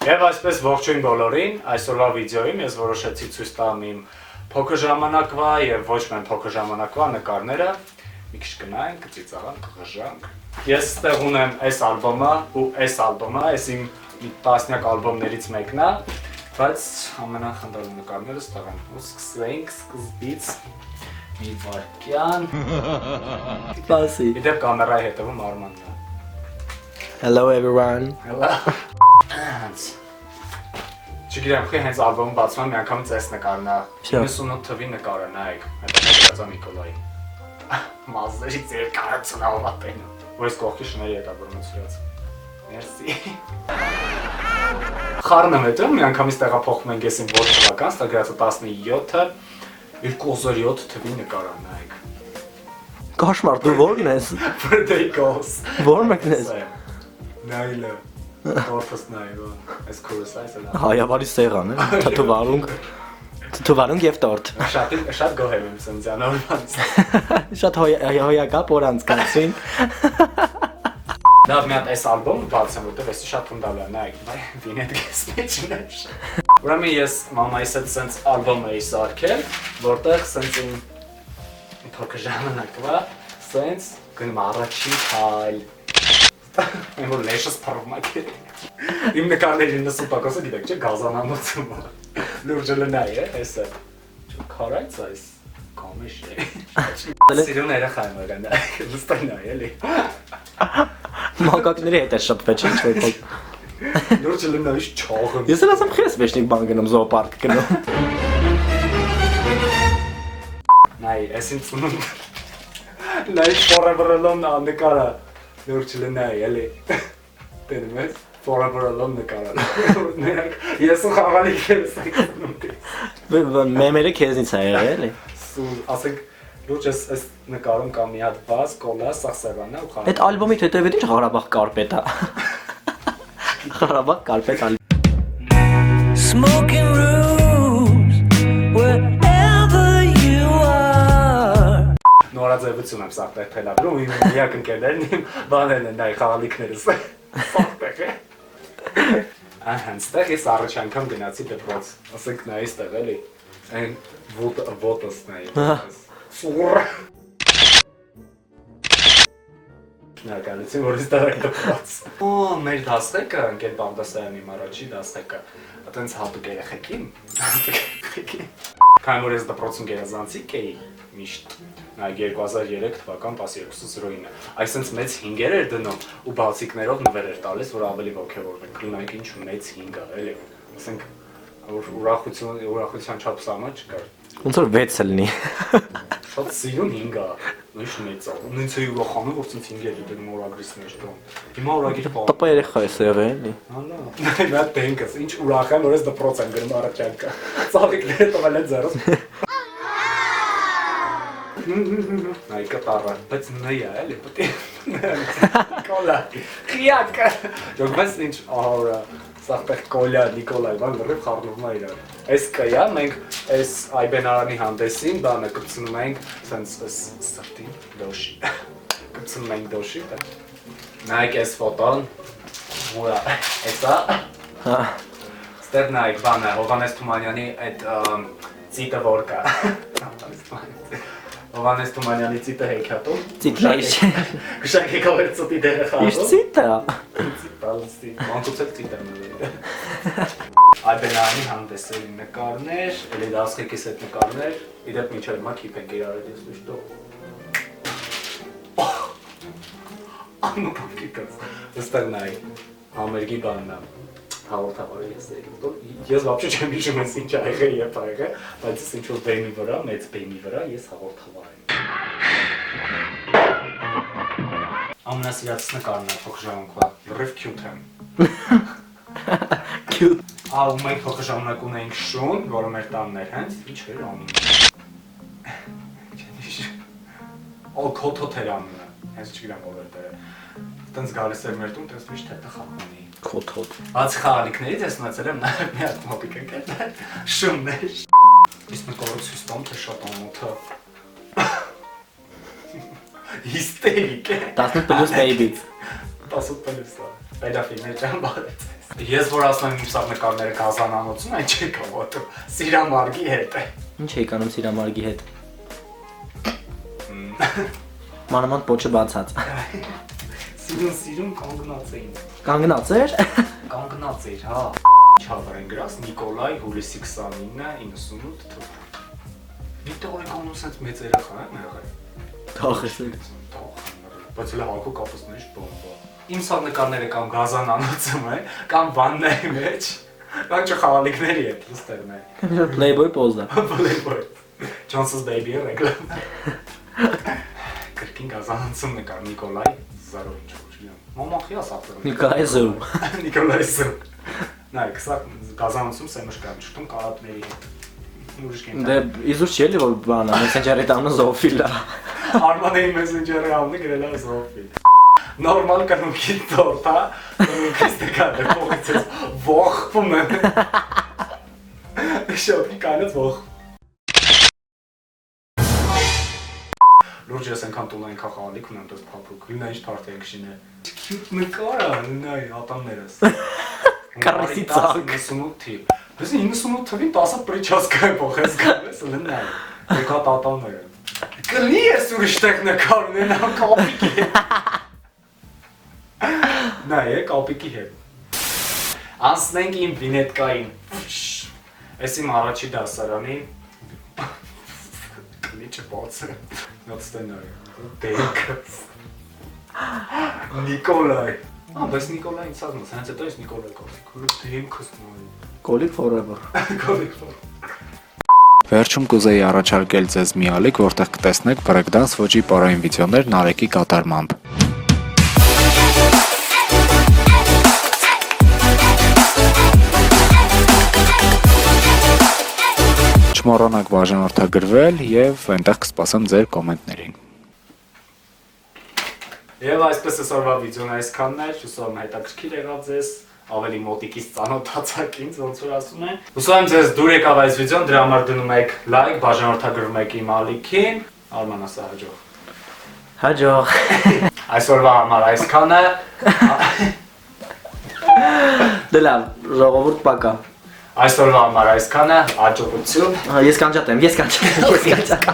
Եվ այսպես ողջույն բոլորին, այսօրվա վիդեոյում ես որոշեցի ցույց տամ իմ փոքր ժամանակվա եւ ոչ միայն փոքր ժամանակվա նկարները։ Մի քիչ գնանք, կծիծաղանք, կխժանք։ Ես ստեղ ունեմ այս ալբոմը ու այս ալբոմը, այս իմ տասնյակ ալբոմներից մեկն է, բայց ամենախնդրող նկարները ստեղ են։ Ու սկսենք սկզբից մի վարքյան։ Սպասի։ Իդեպ կամերայի հետևում Արմանն է։ Hello everyone. Hello. Չգիտեմ, խի հենց ալբոմը բացում եմ, մի անգամից այս նկարն է, 98 թվի նկարը, նայեք, հետո նկարած է Նիկոլայի։ Մազներից երկարացուն ավատեն, որ ես կողքի շների հետ աբրմեցրած։ Մերսի։ Խառն եմ հետում, մի անգամից տեղափոխում ենք ես իմ որ թվական, ստա գրած է 17-ը, 2007 թվի նկարը, նայեք։ Կաշմար, դու որն ես։ Birthday goals։ Որ մեկն ես։ Նայլը։ Տորտս նայվ, այս քուրս այս է։ Հայավարի սեղան է, թթուվարունգ եւ տորտ։ Շատ գոհ եմ սենցյան օրվանից։ Շատ հոյակապ օր անցկացրին։ Լավ, մի հատ այս ալբոմը բացեմ, որտեղ էսի շատ հնդալ է, նայեք, վինետ գես մեջն է։ Ուրեմն ես մամայիս հետ սենց ալբոմ էի սարքել, որտեղ սենց իմ փոքր ժամանակվա սենց գնում առաջին քայլ։ Այն որ լեշս փռվում է։ Իմ նկարների 90%-ը գիտեք, չէ՞, գազանանոցում է։ Լուրջը լնայ է, էսը։ Քարայց այս կամիշ է։ Սիրուն երեխա եմ եղել, լստay նայ էլի։ Մակակների հետ է շփվել, չէ՞, ինչ-որ։ Լուրջը լնայ չաղում։ Ես էլ ասեմ խես վեշնիկ բան գնում զոոպարկ գնում։ Նայ, էս ինձ ծնունդ։ Նայ forever alone նկարը։ Լուրջը լնայ էլի։ Տենում ես forever alone նկարը։ Ես ու խաղալիք եմ սայքնում։ Մեմերը քեզնից է եղել էլի։ Ասենք լուրջ այս նկարում կա մի հատ բաց, կոլա, սա սեղանն է ու խաղալիք։ Այդ ալբոմի հետևից ինչ Ղարաբաղ կարպետ է։ Ղարաբաղ կարպետ ալբոմ։ Smoking rooms wherever you are. Նորաձևություն եմ սա թելադրում, իմ միակ ընկերներն իմ բաներն են, նայ խաղալիքներս։ Սաղտեղ է։ Անստեղ ես առաջ անգամ գնացի դպրոց, ասենք նայ այստեղ էլի, այն ոտս նայ, սուր։ Շնորհակալություն, որ ես դարակ դպրոց։ Օ, մեր դասղեկը, ընկեր բանդասարանի իմ առաջի դասղեկը, այտենց հատուկ երեխեքին, քանի որ ես դպրոցում գերազանցիկ էի, միշտ, նայք 2003 թվական 12:09, այսինքն մեծ հինգեր էր դնում ու բացիկներով նվեր էր տալիս, որ ավելի ոգևորվենք, նայք ինչ մեծ հինգ է, էլի, ասենք ուրախության չափ սամա չկար։ Ոնց որ 6 է լինի։ Շատ սիրուն հինգ է, նույնչ մեծ է, նույնց էի ուրախանում, որ ցույց հինգեր էր դնում օրագրիսներ տոն։ Հիմա օրագիր պահ։ Տապա երեխա է եղել էլի։ Հալա։ Նա տենքս, ինչ ուրախ եմ, որ ես դպրոց եմ գնում առաջարկա։ Ծաղիկները տվել են ձեռս։ Նայ կտարը, բայց նայ է, էլի, պետք է կոլա, խիակը, յոգվես ինչ ահորա, սաղտեղ կոլյա, Նիկոլայ, բան լրիվ խառնվում է իրար, այս կայա, մենք այս այբենարանի հանդեսին, բանը կպցնում ենք, սենց սրտին, դոշի, կպցնում ենք դոշի, նայք այս ֆոտոն, ուրա, էսա, ստեղ նայք բանը, Հովանես Թումանյանի այդ ծիտը որ կա, Հովանես Թումանյանի ծիտը հեքիաթում, կշակ եկավեր ծուտի դերը խաղում։ Իշ ծիտը։ Մանկուց էլ ծիտ եմ նվեր։ Այբենարանի հանդեսերի նկարներ, էլի դասղեկիս հետ նկարներ, իդեպ մինչև հիմա քիփ ենք իրարել ես լուշտով։ Անուպապ կիտած, վստեղ նայ, համերգի բանն եմ, հաղորդավարը ես էի, ես վապշը չեմ իշում ես ինչ այղ է եվ այղ է, բայց ես ինչ-որ բեմի վրա, մեծ բեմի վրա ես հաղորդավար եմ։ Ամենասիրածս նկարն է փոքր ժամանակվա, լրիվ քյութ եմ։ Քյութ։ Ու մենք փոքր ժամանակ ունեինք շուն, որը մեր տանն էր հենց, ինչ էր անում։ Քոթոթ էր անում, հենց չգիտեմ որ էր դերը։ Տենց գալիս էր մեր տուն, տենց միշտ հետը խաղում էի։ Քոթոթ։ Բացի խաղալիքներից ես ունեցել եմ նաև մի հատ մոպիկ ընկերներ, շուններ։ Իսկ նկարը ցույց տամ, թե շատ ամոթ է։ Հիստերիկ է։ 18+ baby։ 18+ է։ Պետաֆիլներ ջան բարեց ես։ Ես որ ասում եմ իմ սա նկարները գազանանոցում, այն չի կողոտում, սիրամարգի հետ է։ Ինչ էի կանում սիրամարգի հետ։ Մանավանդ պոչը բացած։ Սիրուն կանգնած էին։ Կանգնած էր։ Կանգնած էր, հա։ Չավարեն գրած Նիկոլայ հուլիսի 29-98 թվականին։ Մի տողի կանում սենց մեծ երախա է եղել։ Թախես։ Բայց հələ հակու կապուսների բոմբա։ Իմ սա նկարները կամ գազանանոցում է, կամ վանների մեջ, կամ չխաղալիքների հետ, լստերն է։ Playboy պոզա։ Playboy։ Johnson's Baby-ը ռեկլամ։ Կրկին գազանանոցում նկար Նիկոլայ Զարով ինչ-որ չգիտեմ։ Մամախի ասապտը։ Նիկոլայ Զու։ Նիկոլայ Զու։ Նայեք, սա գազանանոցում սեմշկան չտում կարապների հետ։ Դե իզուր չի էլի որ բանա, մեսենջերի տանը զոոֆիլա։ Արմանեի մեսենջերի անունը գրել է զոոֆիլ։ Նորմալ կնունքի տորտ, հա, կնունքից տեկան է կողիցես ողվում է։ Շոպի կանեց ող։ Լուրջ ես ենքան տուն այնքա խաղալիք ունեմ դոս պապուկ, լինա ինչ պարտ ենք շին է։ Քյուտ նկար է, նայ, ատամներս։ Կարիսի ծակ։ 98 թիվ։ Բես 98 թվին 10 պրիչասկա է փոխես գալես, լնայ։ Եկա տատանները։ Կլի ես ուրիշ տեղ նկար ունենա կապիկի հետ։ Նայ, կապիկի հետ։ Անցնենք իմ վինետկային։ Ես իմ առաջի դասարանի կլիչը բաց է։ Նոց տենայ։ Դենքը։ Նիկոլայ։ Բայց Նիկոլայ ինձ ասում, հենց հետո ես Նիկոլայ կողիկ։ Քուրը դեմքս նայ։ Կոլիկ forever։ Կոլիկ forever։ Վերջում կուզեի առաջարկել ձեզ մի ալիք, որտեղ կտեսնեք բրեյքդանս ոճի պարային վիդեոներ Նարեկի կատարմամբ։ Չմոռանաք բաժանորդագրվել եւ այնտեղ կսպասեմ ձեր կոմենտներին։ Եվ այսպես այսօրվա վիդեոն այսքանն էր, հուսով եմ հետաքրքիր եղավ ձեզ, ավելի մոտիկից ծանոթացաք ինձ, ոնց որ ասում են։ Հուսով եմ ձեզ դուր եկավ այս վիդեոն, դրա համար դնում եք լայք, բաժանորդագրվում եք իմ ալիքին, Արման ասա հաջող։ Հաջող։ Այսօրվա համար այսքանը։ Դե լավ, ժողովուրդ պակա։ Այսօրվա համար այսքանը, հաջողություն։ Ես կանջատեմ, ես կանջատեմ։